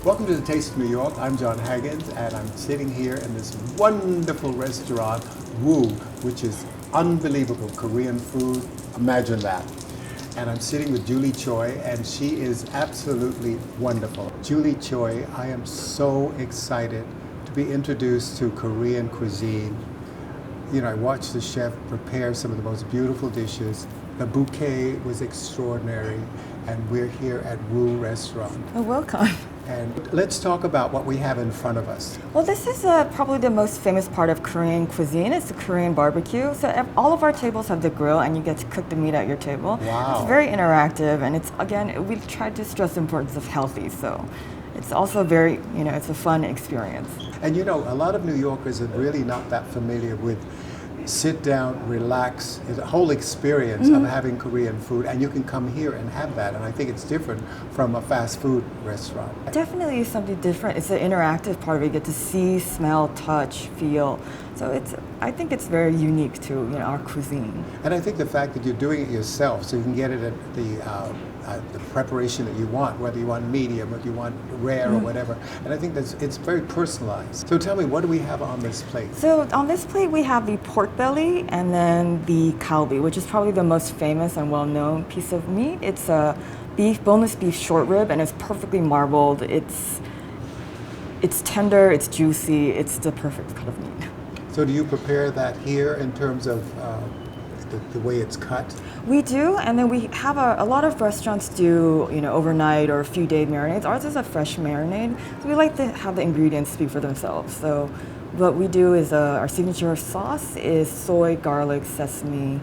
Welcome to the Taste of New York. I'm John Haggins, and I'm sitting here in this wonderful restaurant, Woo, which is unbelievable Korean food. Imagine that. And I'm sitting with Julie Choi, and she is absolutely wonderful. Julie Choi, I am so excited to be introduced to Korean cuisine. You know, I watched the chef prepare some of the most beautiful dishes. The bouquet was extraordinary, and we're here at Woo Restaurant. Oh, welcome. And let's talk about what we have in front of us. Well, this is probably the most famous part of Korean cuisine. It's the Korean barbecue. So all of our tables have the grill, and you get to cook the meat at your table. Wow. It's very interactive, and it's, again, we try to stress the importance of healthy. So it's also very, it's a fun experience. And you know, a lot of New Yorkers are really not that familiar with sit down, relax, the whole experience of having Korean food, and you can come here and have that, and I think it's different from a fast food restaurant. Definitely something different. It's the interactive part of it. You get to see, smell, touch, feel. So I think it's very unique to our cuisine. And I think the fact that you're doing it yourself, so you can get it at the preparation that you want, whether you want medium, or if you want rare or whatever. And I think it's very personalized. So tell me, what do we have on this plate? So on this plate we have the pork belly and then the kalbi, which is probably the most famous and well-known piece of meat. It's a boneless beef short rib, and it's perfectly marbled. It's tender, it's juicy, it's the perfect cut of meat. So do you prepare that here in terms of the way it's cut? We do, and then we have a lot of restaurants do overnight or a few day marinades. Ours is a fresh marinade, so we like to have the ingredients speak for themselves. So what we do is our signature sauce is soy, garlic, sesame,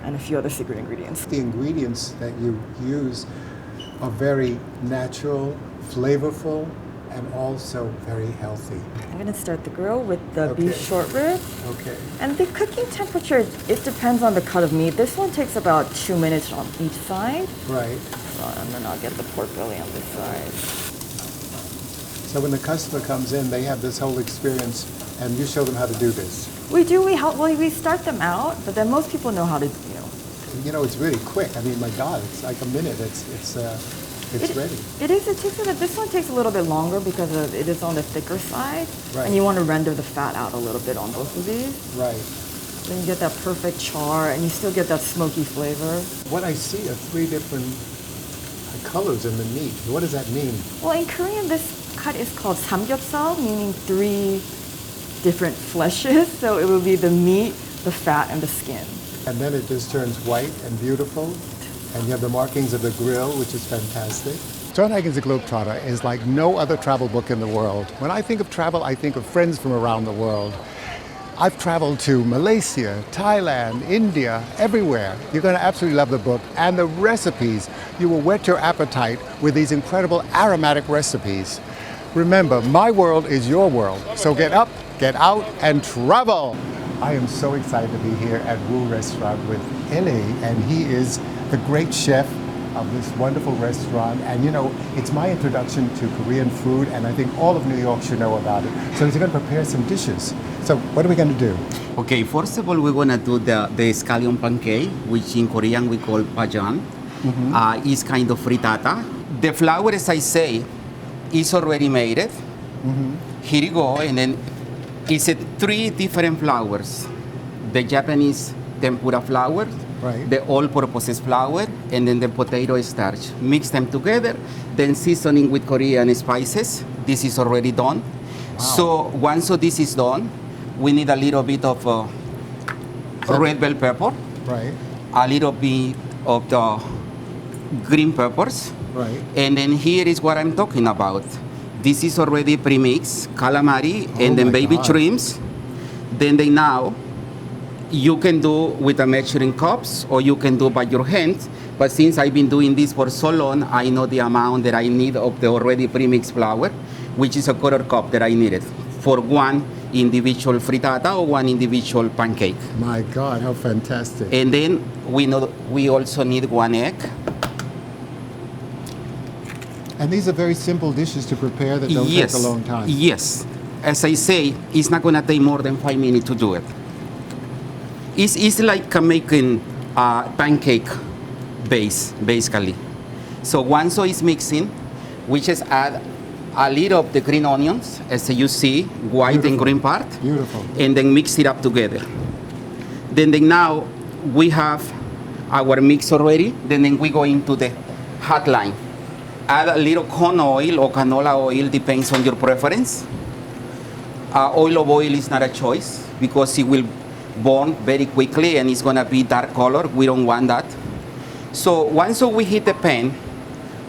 and a few other secret ingredients. The ingredients that you use are very natural, flavorful, and also very healthy. I'm going to start the grill with the beef short rib. Okay. And the cooking temperature, it depends on the cut of meat. This one takes about 2 minutes on each side. Right. And then I'll get the pork belly on this side. So when the customer comes in, they have this whole experience, and you show them how to do this. We do. We start them out, but then most people know how to. You know, it's really quick. I mean, my God, it's like a minute. It's ready. It is. This one takes a little bit longer because it is on the thicker side, Right. and you want to render the fat out a little bit on both of these. Right. Then you get that perfect char, and you still get that smoky flavor. What I see are 3 different colors in the meat. What does that mean? Well, in Korean, this cut is called samgyeopsal, meaning 3 different fleshes. So it will be the meat, the fat, and the skin. And then it just turns white and beautiful. And you have the markings of the grill, which is fantastic. John Haggins, The Globetrotter, is like no other travel book in the world. When I think of travel, I think of friends from around the world. I've traveled to Malaysia, Thailand, India, everywhere. You're going to absolutely love the book. And the recipes, you will whet your appetite with these incredible aromatic recipes. Remember, my world is your world. So get up, get out, and travel. I am so excited to be here at Woo Restaurant with Ele, and he is the great chef of this wonderful restaurant. And it's my introduction to Korean food, and I think all of New York should know about it. So he's going to prepare some dishes. So what are we going to do? Okay, first of all, we're going to do the scallion pancake, which in Korean we call pajan. It's kind of frittata. The flour, as I say, is already made. Here you go, and then it's 3 different flours. The Japanese tempura flour, Right. the all-purpose flour, and then the potato starch. Mix them together, then seasoning with Korean spices. This is already done. Wow. So once this is done, we need a little bit of red bell pepper, Right. a little bit of the green peppers, Right. and then here is what I'm talking about. This is already pre-mixed calamari and then my baby God. shrimps. Then you can do with a measuring cups, or you can do by your hands. But since I've been doing this for so long, I know the amount that I need of the already pre-mixed flour, which is a 1/4 cup that I needed for one individual frittata or one individual pancake. My God, how fantastic. And then we also need 1 egg. And these are very simple dishes to prepare that don't take a long time. Yes. As I say, it's not going to take more than 5 minutes to do it. It's like making a pancake base, basically. So once it's mixing, we just add a little of the green onions, as you see, white and green part. Beautiful. And then mix it up together. Then now we have our mix already. Then we go into the hot line. Add a little corn oil or canola oil, depends on your preference. Oil of oil is not a choice because it will burn very quickly and it's gonna be dark color. We don't want that. So once we heat the pan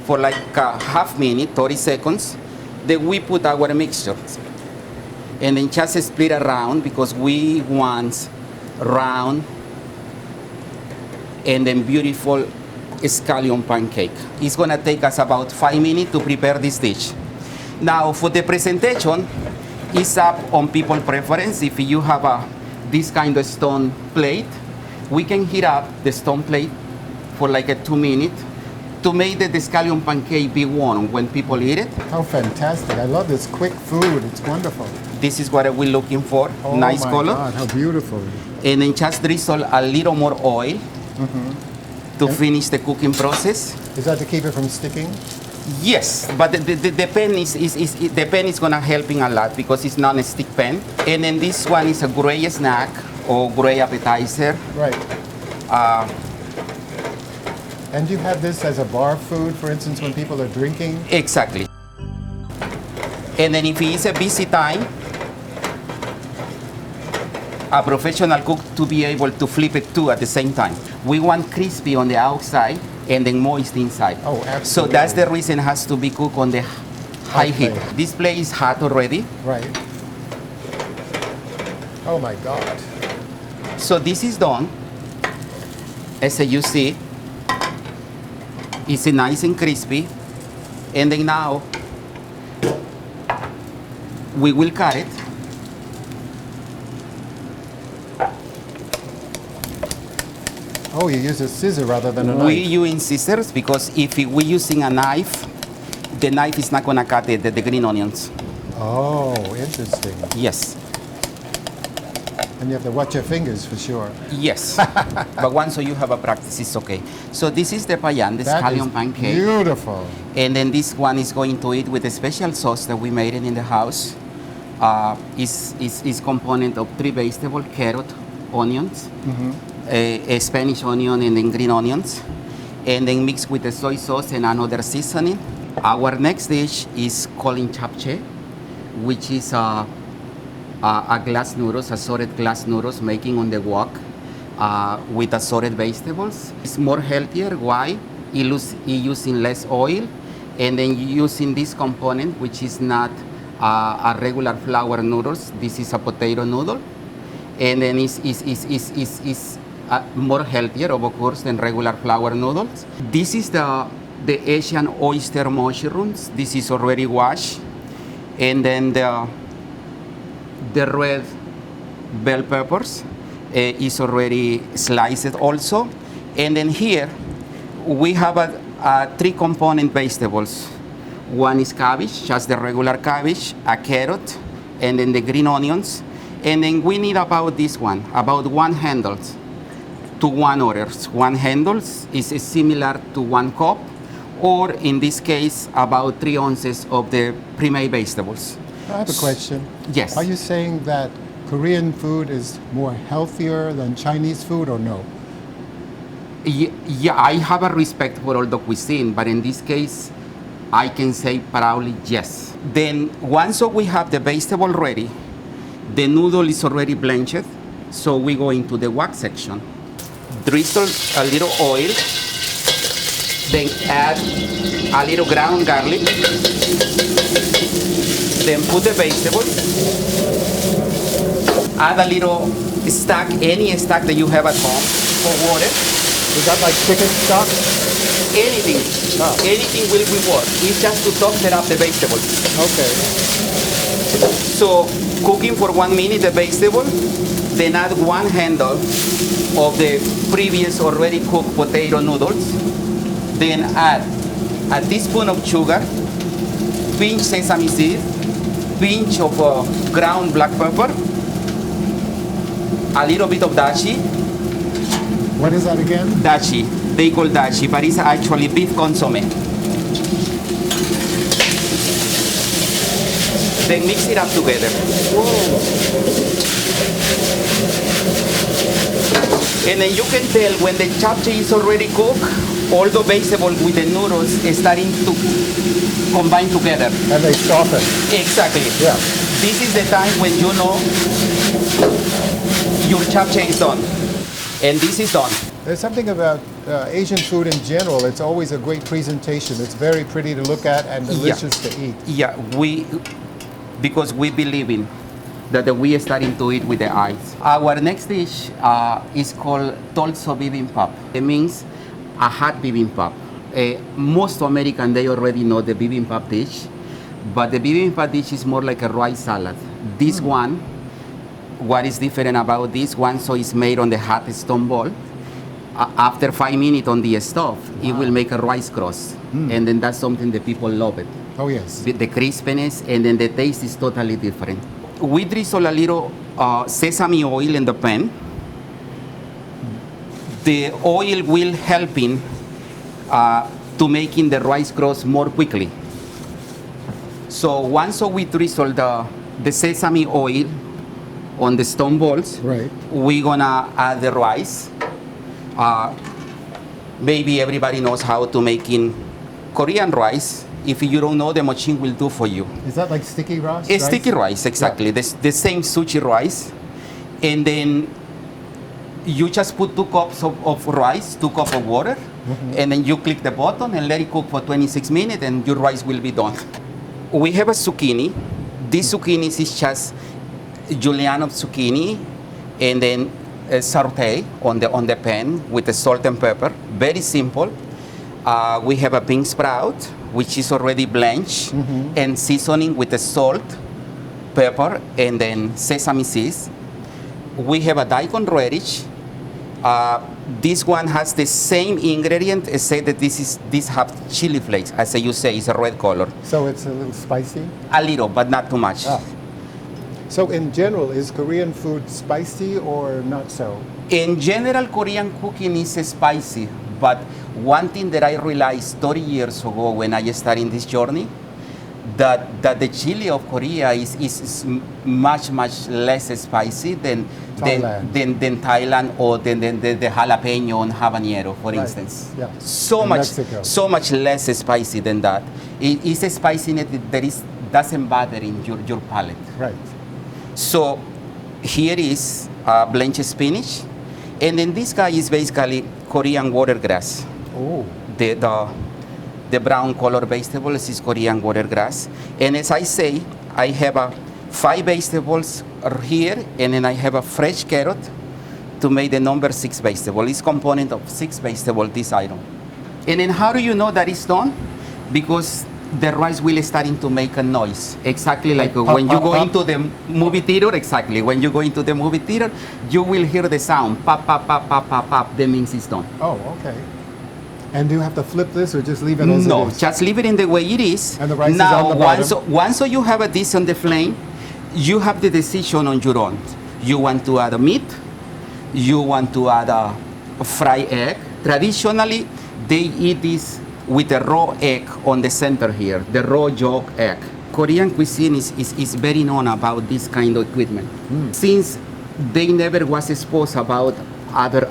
for like a half minute, 30 seconds, then we put our mixture. And then just split around because we want round and then beautiful scallion pancake. It's gonna take us about 5 minutes to prepare this dish. Now for the presentation, it's up on people's preference. If you have this kind of stone plate, we can heat up the stone plate for like a 2 minutes to make the scallion pancake be warm when people eat it. How fantastic. I love this quick food. It's wonderful. This is what we're looking for. Oh Nice my color. God, how beautiful. And then just drizzle a little more oil to finish the cooking process. Is that to keep it from sticking? Yes, but the pen is gonna helping a lot because it's non-stick pen. And then this one is a gray snack or gray appetizer. Right. And you have this as a bar food, for instance, when people are drinking? Exactly. And then if it's a busy time, a professional cook to be able to flip it too at the same time. We want crispy on the outside and then moist inside. Oh, absolutely. So that's the reason it has to be cooked on the high heat. Okay. This plate is hot already. Right. Oh my God. So this is done. As you see, it's nice and crispy. And then now, we will cut it. Oh, you use a scissor rather than a We knife. use scissors because if we're using a knife, the knife is not gonna cut the green onions. Oh, interesting. Yes, And you have to watch your fingers for sure. yes. But once you have a practice, it's okay. So this is the payan, the That is scallion pancake. beautiful. And then this one is going to eat with a special sauce that we made it in the house. Is component of 3 vegetables, carrot, onions, a Spanish onion and then green onions, and then mixed with the soy sauce and another seasoning. Our next dish is called japchae, which is a glass noodles, assorted glass noodles making on the wok with assorted vegetables. It's more healthier. Why? It using less oil, and then using this component, which is not a regular flour noodles. This is a potato noodle, and then is more healthier, of course, than regular flour noodles. This is the Asian oyster mushrooms. This is already washed, and then the red bell peppers is already sliced also, and then here we have a 3 component vegetables. One is cabbage, just the regular cabbage, a carrot, and then the green onions. And then we need about this one, about 1 handle to 1 others. 1 handle is similar to 1 cup, or in this case, about 3 ounces of the pre-made vegetables. I have a question. Yes. Are you saying that Korean food is more healthier than Chinese food or no? Yeah, I have a respect for all the cuisine, but in this case, I can say proudly yes. Then once we have the vegetable ready, the noodle is already blanched, so we go into the wok section. Drizzle a little oil, then add a little ground garlic, then put the vegetables, add a little stock, any stock that you have at home, for water. Is that like chicken stock? Anything, anything will be work. It's just to soften up the vegetables. Okay. So cooking for 1 minute the vegetable, then add 1 handle of the previous already cooked potato noodles. Then add a teaspoon of sugar, pinch sesame seed, pinch of ground black pepper, a little bit of dashi. What is that again? Dashi, they call dashi, but it's actually beef consomme. Then mix it up together. And then you can tell when the japchae is already cooked, all the vegetables with the noodles is starting to combine together. And they soften. Exactly. Yeah. This is the time when you know your japchae is done. And this is done. There's something about Asian food in general. It's always a great presentation. It's very pretty to look at and delicious to eat. Yeah, because we believe in that we are starting to eat with the eyes. Our next dish is called Tolso bibimbap. It means a hot bibimbap. Most Americans, they already know the bibimbap dish, but the bibimbap dish is more like a rice salad. This one, what is different about this one, so it's made on the hot stone ball. After 5 minutes on the stove, it will make a rice crust. And then that's something that people love it. Oh, yes. The crispiness, and then the taste is totally different. We drizzle a little sesame oil in the pan. The oil will helping to making the rice crust more quickly. So once we drizzle the sesame oil on the stone balls, Right. we're gonna add the rice. Maybe everybody knows how to make in Korean rice. If you don't know, the machine will do for you. Is that like sticky rice? It's sticky rice, exactly. Yeah. The same sushi rice. And then you just put 2 cups of rice, 2 cups of water, and then you click the button and let it cook for 26 minutes and your rice will be done. We have a zucchini. This zucchini is just julienne of zucchini and then saute on the pan with the salt and pepper. Very simple. We have a bean sprout, which is already blanched and seasoning with the salt, pepper, and then sesame seeds. We have a daikon radish. This one has the same ingredient, except that this have chili flakes, as you say, it's a red color. So it's a little spicy? A little, but not too much. Ah. So in general, is Korean food spicy or not so? In general, Korean cooking is spicy, but one thing that I realized 30 years ago when I started this journey, that the chili of Korea is much less spicy than Thailand or than the jalapeno and habanero, for instance. Yeah. So much less spicy than that. It is a spiciness that doesn't bother in your palate. Right. So here is blanched spinach, and then this guy is basically Korean watergrass. Oh. The brown color vegetables is Korean watergrass. And as I say, I have 5 vegetables here, and then I have a fresh carrot to make the number 6 vegetable. It's component of 6 vegetables, this item. And then how do you know that it's done? Because the rice will starting to make a noise, exactly like when you go into the movie theater. Exactly, when you go into the movie theater, you will hear the sound, pop, pop, pop, pop, pop, pop. That means it's done. Oh, okay. And do you have to flip this or just leave it as it No, is? just leave it in the way it is. And the rice now, is on the bottom? once you have this on the flame, you have the decision on your own. You want to add a meat, you want to add a fried egg. Traditionally, they eat this with a raw egg on the center here, the raw yolk egg. Korean cuisine is very known about this kind of equipment. Since they never was exposed about other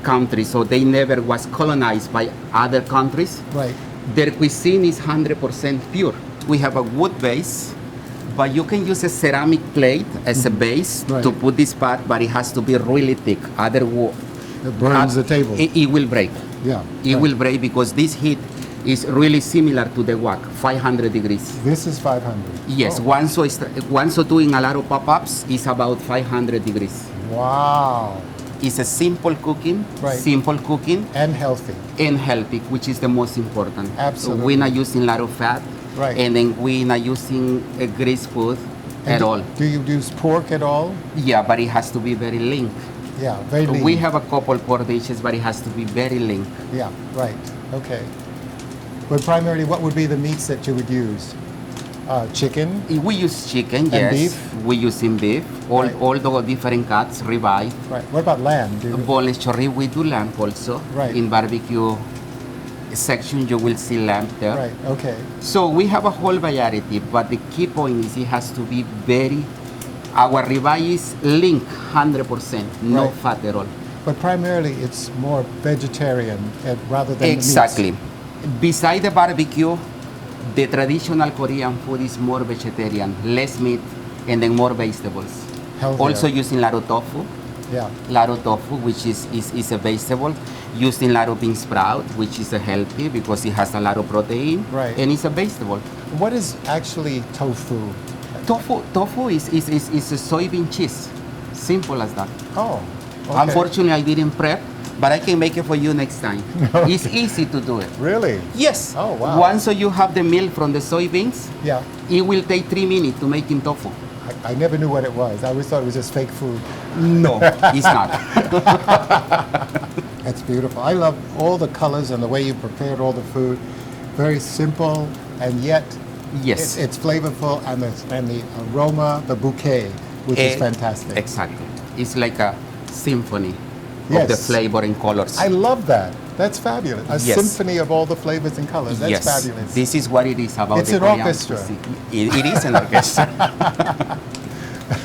countries, so they never was colonized by other countries. Right. Their cuisine is 100% pure. We have a wood base, but you can use a ceramic plate as a base to put this pot, but it has to be really thick. Otherwise, It burns the table. It will break. Yeah. It will break because this heat is really similar to the wok, 500 degrees. This is 500. Yes, Oh. once doing a lot of pop-ups is about 500 degrees. Wow. It's a simple cooking, And healthy. and healthy, which is the most important. Absolutely. We're not using a lot of fat, Right. and then we're not using a grease food at all. Do you use pork at all? Yeah, but it has to be very lean. Yeah, very lean. We have a couple pork dishes, but it has to be very lean. Yeah, right. Okay. But primarily, what would be the meats that you would use? Chicken? We use chicken, yes. beef? We using beef, Right. all the different cuts, ribeye. Right. What about lamb? Boneless chorizo, we do lamb also Right. in barbecue section, you will see lamb there. Right, okay. So we have a whole variety, but the key point is it has to be very, our ribeye is lean 100%, no Right. fat at all. But primarily it's more vegetarian rather than Exactly. the meats. Beside the barbecue, the traditional Korean food is more vegetarian, less meat, and then more vegetables. Healthier. Also using laro tofu. Yeah. Laro tofu, which is a vegetable, using laro bean sprout, which is a healthy because it has a lot of protein, Right. and it's a vegetable. What is actually tofu? Tofu is a soybean cheese, simple as that. Oh, okay. Unfortunately, I didn't prep, but I can make it for you next time. It's easy to do it. Really? Yes. Oh, wow. Once you have the milk from the soybeans, Yeah. it will take 3 minutes to make in tofu. I never knew what it was. I always thought it was just fake food. No, it's not. That's beautiful. I love all the colors and the way you prepared all the food. Very simple, and yet Yes. it's flavorful, and the aroma, the bouquet, which is fantastic. Exactly. It's like a symphony Yes. of the flavor and colors. I love that. That's fabulous. A Yes. symphony of all the flavors and colors. That's yes. fabulous. This is what it is about It's the an Korean orchestra. cuisine. It is an orchestra.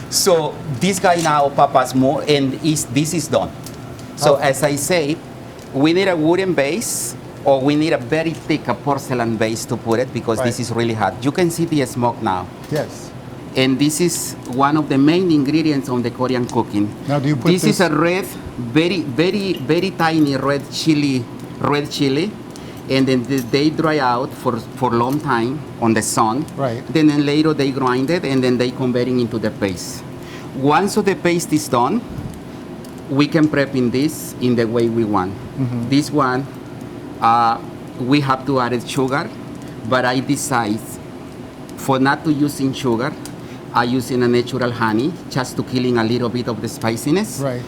So this guy now papas more, and this is done. So Okay. as I say, we need a wooden base, or we need a very thick porcelain base to put it, because this Right. is really hot. You can see the smoke now. Yes. And this is one of the main ingredients on the Korean cooking. Now, do you put this is a red, very tiny red chili, and then they dry out for a long time on the sun. Right. Then later they grind it, and then they convert it into the paste. Once the paste is done, we can prep in this in the way we want. Mm-hmm. This one, we have to add sugar, but I decide for not to using sugar, I using a natural honey just to killing a little bit of the spiciness. Right.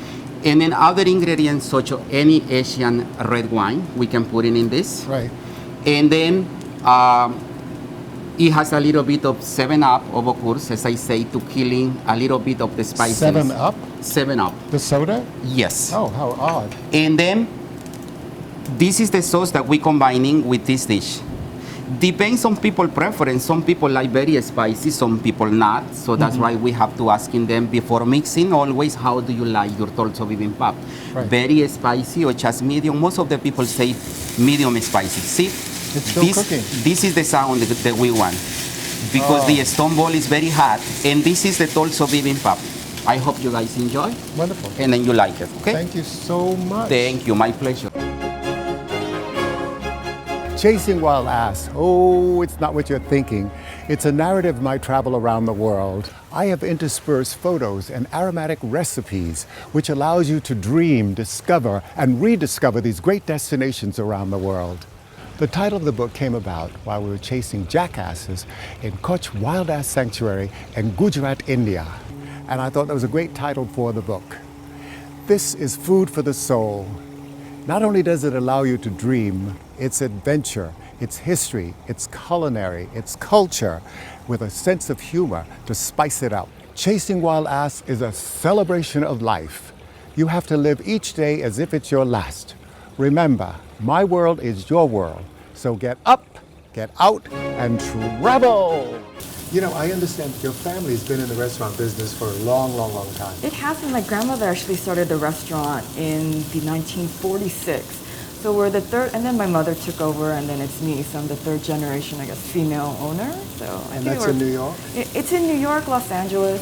And then other ingredients such as any Asian red wine, we can put it in this. Right. And then it has a little bit of 7-Up, of course, as I say, to killing a little bit of the spiciness. 7-Up? 7-Up, The soda? yes. Oh, how odd. And then this is the sauce that we're combining with this dish. Depends on people preference. Some people like very spicy, some people not. So that's why we have to asking them before mixing always, how do you like your torso bibimbap? Right. Very spicy or just medium? Most of the people say medium spicy. See? It's still cooking. This is the sound that we want. Because the stone ball is very hot, and this is the torso bibimbap. I hope you guys enjoy, Wonderful. and then you like it, okay? Thank you so much. Thank you, my pleasure. Chasing Wild Ass. Oh, it's not what you're thinking. It's a narrative of my travel around the world. I have interspersed photos and aromatic recipes, which allows you to dream, discover, and rediscover these great destinations around the world. The title of the book came about while we were chasing jackasses in Kutch Wild Ass Sanctuary in Gujarat, India. And I thought that was a great title for the book. This is food for the soul. Not only does it allow you to dream, it's adventure, it's history, it's culinary, it's culture, with a sense of humor to spice it up. Chasing Wild Ass is a celebration of life. You have to live each day as if it's your last. Remember, my world is your world. So get up, get out, and travel. You know, I understand your family's been in the restaurant business for a long, long, long time. It happened. My grandmother actually started the restaurant in the 1946. So we're the third, and then my mother took over, and then it's me. So I'm the third generation, I guess, female owner. So I And think that's in New York? It's in New York, Los Angeles.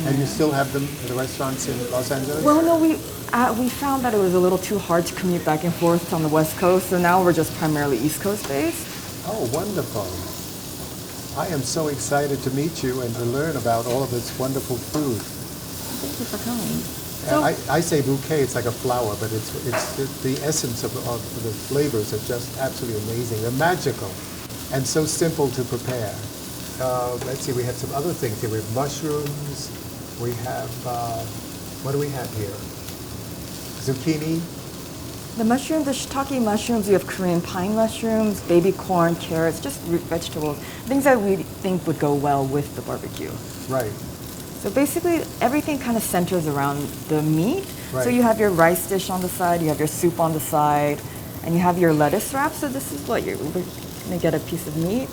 And you still have them, the restaurants in Los Angeles? Well, no, we found that it was a little too hard to commute back and forth on the West Coast. So now we're just primarily East Coast based. Oh, wonderful. I am so excited to meet you and to learn about all of this wonderful food. Thank you for coming. And So, I say bouquet, it's like a flower, but it's the essence of the flavors are just absolutely amazing. They're magical and so simple to prepare. Let's see, we have some other things here. We have mushrooms. We have, what do we have here? Zucchini. the mushrooms, the shiitake mushrooms, we have Korean pine mushrooms, baby corn, carrots, just root vegetables, things that we think would go well with the barbecue. Right. So basically, everything kind of centers around the meat. So Right. you have your rice dish on the side, you have your soup on the side, And you have your lettuce wrap. So this is what we're gonna get a piece of meat.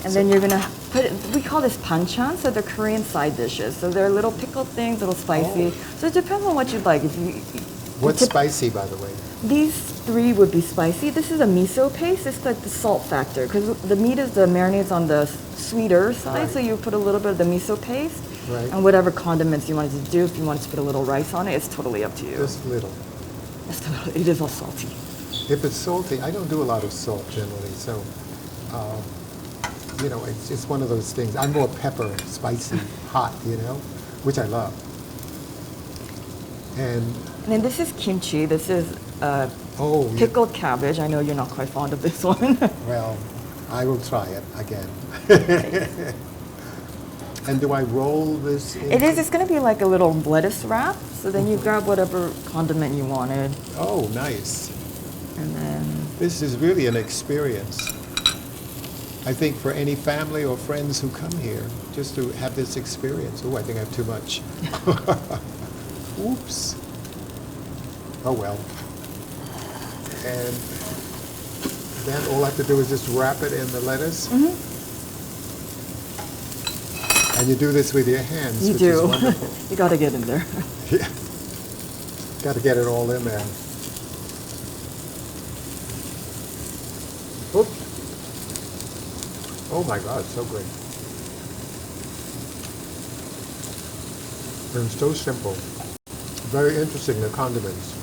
And then you're gonna put it, we call this panchan, so they're Korean side dishes. So they're little pickled things, little spicy. So it depends on what you'd like. What's spicy, by the way? These three would be spicy. This is a miso paste. It's like the salt factor because the meat is the marinades on the sweeter side. Right. So you put a little bit of the miso paste Right. and whatever condiments you wanted to do. If you wanted to put a little rice on it, it's totally up to you. Just little. It is all salty. If it's salty, I don't do a lot of salt generally, so you know, it's just one of those things. I'm more pepper, spicy, hot, you know, which I love. And then this is kimchi. This is oh, pickled cabbage. I know you're not quite fond of this one. well, I will try it again. And do I roll this in? It is. It's going to be like a little lettuce wrap. So then you grab whatever condiment you wanted, Oh, nice. and then This is really an experience. I think for any family or friends who come here, just to have this experience. Oh, I think I have too much. Oops. Oh well. And then all I have to do is just wrap it in the lettuce. And you do this with your hands, you which is do. wonderful. You got to get in there. Yeah. Got to get it all in there. Oop. Oh my God, so great. And so simple. Very interesting, the condiments.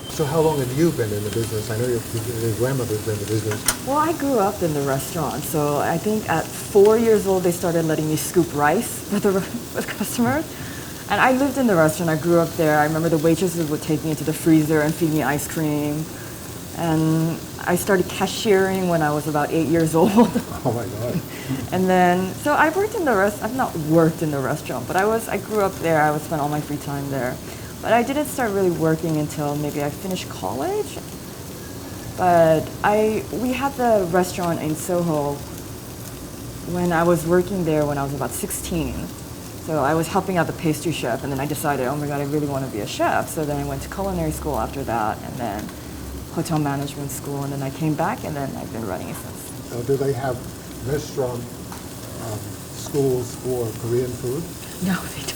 So how long have you been in the business? I know your grandmother's been in the business. Well, I grew up in the restaurant, so I think at 4 years old they started letting me scoop rice for the customers. And I lived in the restaurant. I grew up there. I remember the waitresses would take me into the freezer and feed me ice cream. And I started cashiering when I was about 8 years old. Oh my God. And then, so I worked in the I've not worked in the restaurant, but I grew up there. I would spend all my free time there. But I didn't start really working until maybe I finished college. But we had the restaurant in Soho when I was working there when I was about 16. So I was helping out the pastry chef, and then I decided, oh my God, I really want to be a chef. So then I went to culinary school after that, and then hotel management school, and then I came back, and then I've been running it since. So do they have restaurant schools for Korean food? No, they don't.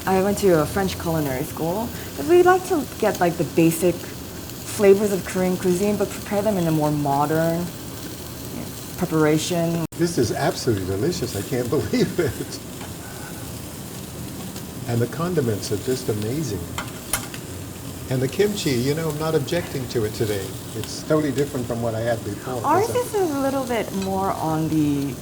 I went to a French culinary school because we like to get like the basic flavors of Korean cuisine, but prepare them in a more modern preparation. This is absolutely delicious. I can't believe it. And the condiments are just amazing. And the kimchi, you know, I'm not objecting to it today. It's totally different from what I had before. Ours is a little bit more on the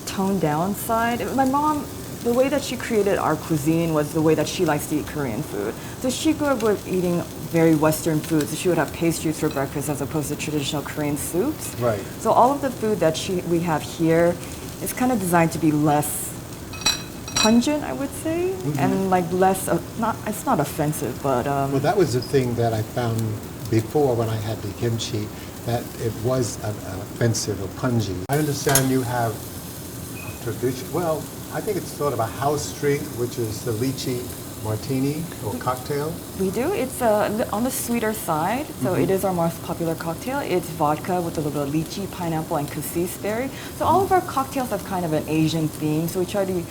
toned down side. My mom, the way that she created our cuisine was the way that she likes to eat Korean food. So she grew up with eating very Western foods. So she would have pastries for breakfast as opposed to traditional Korean soups. Right. So all of the food that we have here is kind of designed to be less pungent, I would say, and like less, it's not offensive, but... Well, that was the thing that I found before when I had the kimchi, that it was offensive or pungent. I understand you have tradition, well, I think it's sort of a house drink, which is the lychee martini or cocktail. We do. It's on the sweeter side, so it is our most popular cocktail. It's vodka with a little bit of lychee, pineapple, and cassis berry. So all of our cocktails have kind of an Asian theme, so we try to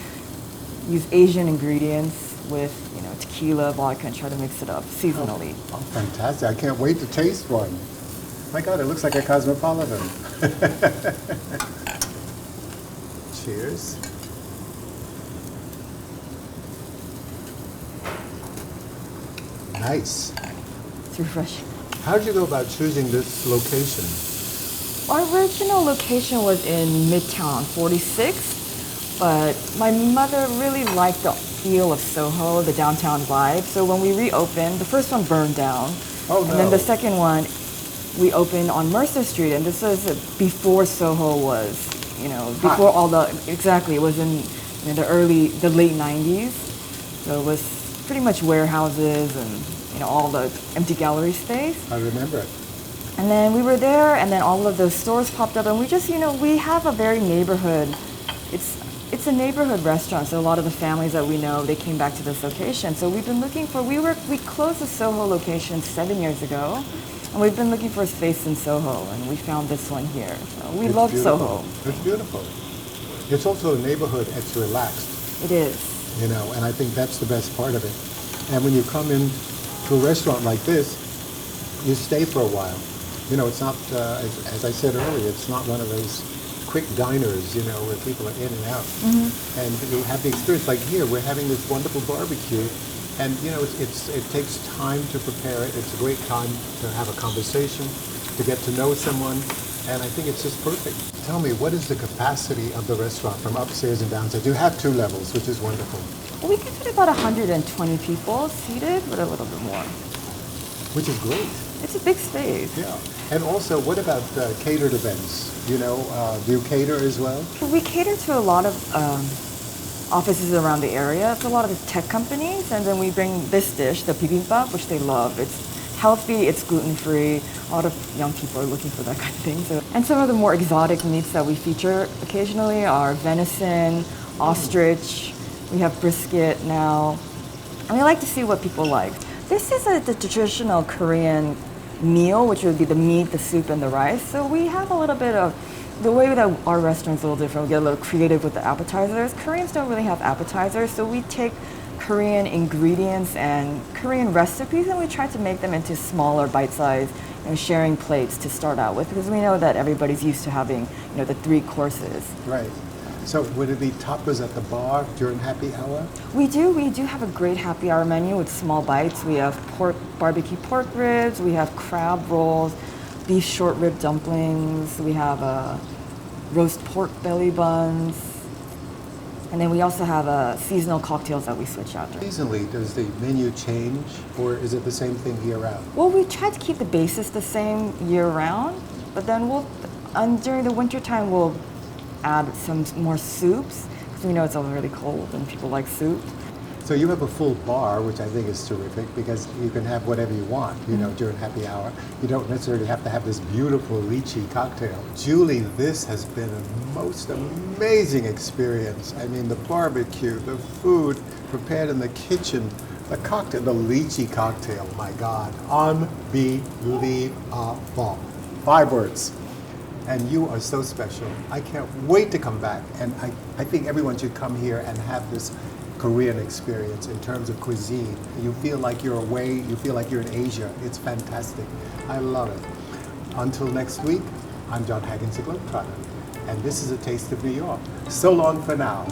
use Asian ingredients with, you know, tequila, vodka, and try to mix it up seasonally. Oh, fantastic. I can't wait to taste one. My God, it looks like a cosmopolitan. Cheers. Nice. It's refreshing. How did you go about choosing this location? Our original location was in Midtown 46, but my mother really liked the feel of Soho, the downtown vibe. So when we reopened, the first one burned down. Oh, no. And then the second one, we opened on Mercer Street, and this was before Soho was, you know, before all the, exactly, it was in the late 90s. So it was pretty much warehouses and, you know, all the empty gallery space. I remember it. And then we were there, and then all of those stores popped up, and we just, you know, we have a very neighborhood. It's it's a neighborhood restaurant, so a lot of the families that we know, they came back to this location. So we've been looking for, we closed the Soho location 7 years ago, and we've been looking for a space in Soho, and we found this one here. So we love Soho. It's beautiful. It's also a neighborhood that's relaxed, It is. you know, and I think that's the best part of it. And when you come in to a restaurant like this, you stay for a while. You know, it's not, as I said earlier, it's not one of those quick diners, you know, where people are in and out. And you have the experience, like here, we're having this wonderful barbecue, and you know, it takes time to prepare it. It's a great time to have a conversation, to get to know someone, and I think it's just perfect. Tell me, what is the capacity of the restaurant from upstairs and downstairs? You have 2 levels, which is wonderful. We can fit about 120 people seated, but a little bit more. Which is great. It's a big space. Yeah. And also, what about catered events? You know, do you cater as well? We cater to a lot of offices around the area. It's a lot of the tech companies, and then we bring this dish, the bibimbap, which they love. It's healthy, it's gluten-free. A lot of young people are looking for that kind of thing. So, and some of the more exotic meats that we feature occasionally are venison, ostrich. We have brisket now. And we like to see what people like. This is the traditional Korean meal, which would be the meat, the soup, and the rice. So we have a little bit of, the way that our restaurant's a little different, we get a little creative with the appetizers. Koreans don't really have appetizers, so we take Korean ingredients and Korean recipes and we try to make them into smaller bite-sized, you know, sharing plates to start out with, because we know that everybody's used to having, you know, the 3 courses. Right. So would it be tapas at the bar during happy hour? We do have a great happy hour menu with small bites. We have barbecue pork ribs, we have crab rolls, beef short rib dumplings, we have roast pork belly buns, and then we also have seasonal cocktails that we switch out. Seasonally, does the menu change, or is it the same thing year round? Well, we try to keep the basis the same year round, but then during the winter time we'll add some more soups, because we know it's all really cold and people like soup. So you have a full bar, which I think is terrific, because you can have whatever you want, you know, during happy hour. You don't necessarily have to have this beautiful lychee cocktail. Julie, this has been a most amazing experience. I mean, the barbecue, the food prepared in the kitchen, the cocktail, the lychee cocktail, my God, unbelievable. 5 words. And you are so special. I can't wait to come back. And I think everyone should come here and have this Korean experience in terms of cuisine. You feel like you're away, you feel like you're in Asia. It's fantastic. I love it. Until next week, I'm John Haggins, the Globetrotter, and this is A Taste of New York. So long for now.